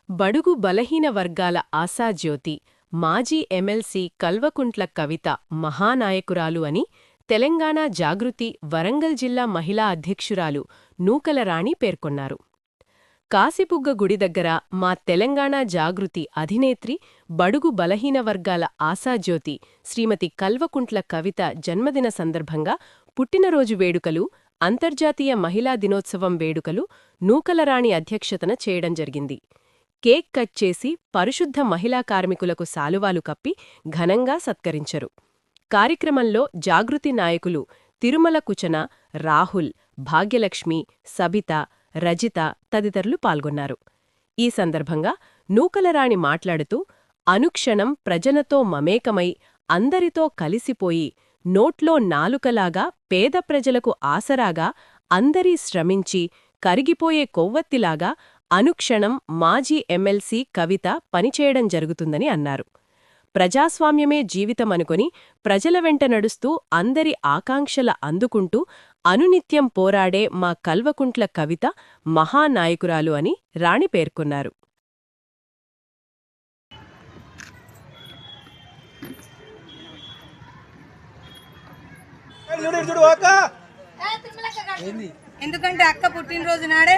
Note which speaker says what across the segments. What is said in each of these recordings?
Speaker 1: బడుగు బలహీన వర్గాల ఆశాజ్యోతి, మాజీ ఎమ్మెల్సీ కల్వకుంట్ల కవిత మహానాయకురాలు అని తెలంగాణ జాగృతి వరంగల్ జిల్లా మహిళా అధ్యక్షురాలు నూకల రాణి పేర్కొన్నారు. కాశీబుగ్గ గుడి దగ్గర మా తెలంగాణ జాగృతి అధినేత్రి, బడుగు బలహీన వర్గాల ఆశాజ్యోతి శ్రీమతి కల్వకుంట్ల కవిత జన్మదిన సందర్భంగా పుట్టినరోజు వేడుకలు, అంతర్జాతీయ మహిళా దినోత్సవం వేడుకలు నూకలరాణి అధ్యక్షతన చేయడం జరిగింది. కేక్ కట్ చేసి పరిశుద్ధ మహిళా కార్మికులకు శాలువాలు కప్పి ఘనంగా సత్కరించరు. కార్యక్రమంలో జాగృతి నాయకులు తిరుమల కుచన, రాహుల్, భాగ్యలక్ష్మి, సబిత, రజిత తదితరులు పాల్గొన్నారు. ఈ సందర్భంగా నూకలరాణి మాట్లాడుతూ, అనుక్షణం ప్రజలతో మమేకమై అందరితో కలిసిపోయి నోట్లో నాలుకలాగా పేద ప్రజలకు ఆసరాగా అందరీ శ్రమించి కరిగిపోయే కొవ్వొత్తిలాగా అనుక్షణం మాజీ ఎమ్మెల్సీ కవిత పనిచేయడం జరుగుతుందని అన్నారు. ప్రజాస్వామ్యమే జీవితమనుకొని ప్రజల వెంట నడుస్తూ అందరి ఆకాంక్షల అందుకుంటూ అనునిత్యం పోరాడే మా కల్వకుంట్ల కవిత మహానాయకురాలు అని రాణి పేర్కొన్నారు.
Speaker 2: ఎందుకంటే అక్క పుట్టినరోజు నాడే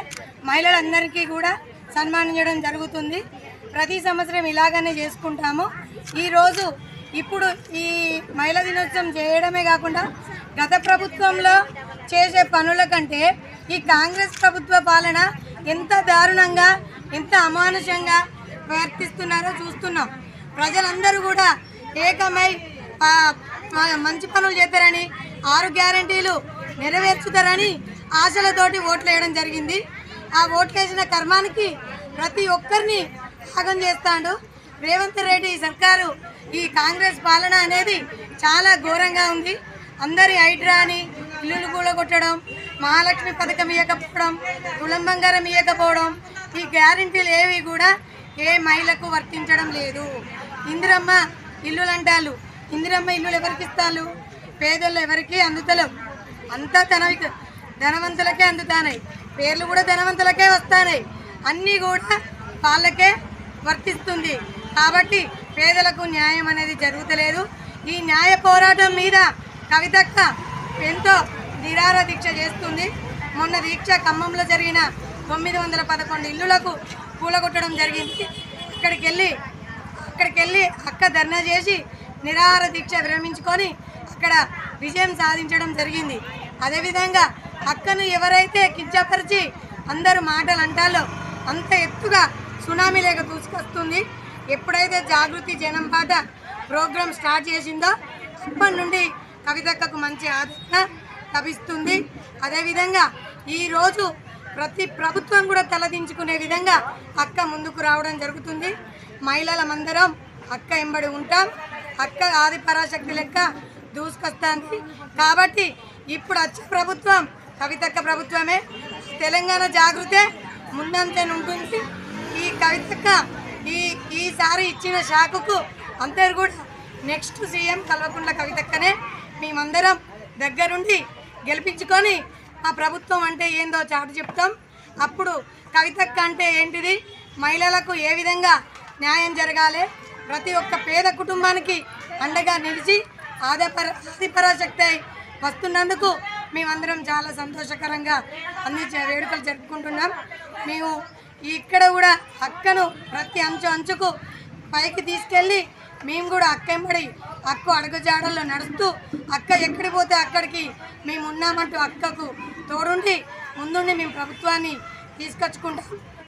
Speaker 2: మహిళలందరికీ కూడా సన్మానించడం జరుగుతుంది. ప్రతి సంవత్సరం ఇలాగనే చేసుకుంటాము. ఈరోజు ఇప్పుడు ఈ మహిళా దినోత్సవం చేయడమే కాకుండా గత ప్రభుత్వంలో చేసే పనుల కంటే ఈ కాంగ్రెస్ ప్రభుత్వ పాలన ఎంత దారుణంగా, ఎంత అమానుషంగా ప్రవర్తిస్తున్నారో చూస్తున్నాం. ప్రజలందరూ కూడా ఏకమై మంచి పనులు చేస్తారని, 6 గ్యారెంటీలు నెరవేర్చుతారని ఆశలతోటి ఓట్లు వేయడం జరిగింది. ఆ ఓట్లేసిన కర్మానికి ప్రతి ఒక్కరిని భాగం చేస్తాడు రేవంత్ రెడ్డి సర్కారు. ఈ కాంగ్రెస్ పాలన అనేది చాలా ఘోరంగా ఉంది. అందరి హైడ్రా అని ఇల్లులు కూలగొట్టడం, మహాలక్ష్మి పథకం ఇవ్వకపోవడం, తులం బంగారం ఇవ్వకపోవడం, ఈ గ్యారెంటీలు ఏవి కూడా ఏ మహిళకు వర్తించడం లేదు. ఇందిరమ్మ ఇల్లులు అంటారు. ఇందిరమ్మ ఇల్లులు ఎవరికి ఇస్తారు? పేదలు ఎవరికి అందుతలేవు. అంతా ధనవంతులకే అందుతాయి. పేర్లు కూడా ధనవంతులకే వస్తాయి. అన్నీ కూడా వాళ్ళకే వర్తిస్తుంది. కాబట్టి పేదలకు న్యాయం అనేది జరుగుతలేదు. ఈ న్యాయ పోరాటం మీద కవితక్క ఎంతో నిరార దీక్ష చేస్తుంది. మొన్న దీక్ష ఖమ్మంలో జరిగిన 911 ఇల్లులకు కూలగొట్టడం జరిగింది. అక్కడికి వెళ్ళి అక్క ధర్నా చేసి నిరాహార దీక్ష విరమించుకొని అక్కడ విజయం సాధించడం జరిగింది. అదేవిధంగా అక్కను ఎవరైతే కించపరిచి అందరూ మాటలు అంటాలో అంత ఎత్తుగా సునామీ లేక దూసుకొస్తుంది. ఎప్పుడైతే జాగృతి జనం పాట ప్రోగ్రాం స్టార్ట్ చేసిందో అప్పటి నుండి కవితక్కకు మంచి ఆదరణ లభిస్తుంది. అదేవిధంగా ఈరోజు ప్రతి ప్రభుత్వం కూడా తలదించుకునే విధంగా అక్క ముందుకు రావడం జరుగుతుంది. మహిళలమందరం అక్క ఎంబడి ఉంటాం. అక్క ఆది పరాశక్తి లెక్క దూసుకొస్తుంది. కాబట్టి ఇప్పుడు వచ్చే ప్రభుత్వం కవితక్క ప్రభుత్వమే. తెలంగాణ జాగృతే ముందంతేనుంటుంది. ఈ కవితక్క ఈసారి ఇచ్చిన శాఖకు అందరు కూడా నెక్స్ట్ సీఎం కల్వకుంట్ల కవితక్కనే. మేమందరం దగ్గరుండి గెలిపించుకొని ఆ ప్రభుత్వం అంటే ఏందో చాటు చెప్తాం. అప్పుడు కవితక్క అంటే ఏంటిది, మహిళలకు ఏ విధంగా న్యాయం జరగాలి, ప్రతి ఒక్క పేద కుటుంబానికి అండగా నిలిచి ఆదిపరాశక్తి వస్తున్నందుకు మేమందరం చాలా సంతోషకరంగా అన్ని వేడుకలు జరుపుకుంటున్నాం. మేము ఇక్కడ కూడా అక్కను ప్రతి అంచుకు పైకి తీసుకెళ్ళి మేము కూడా అక్కెంబడి అక్క అడుగుజాడల్లో నడుస్తూ అక్క ఎక్కడికి పోతే అక్కడికి మేము ఉన్నామంటూ అక్కకు తోడుండి ముందుండి మేము ప్రభుత్వాన్ని తీసుకొచ్చుకుంటాం.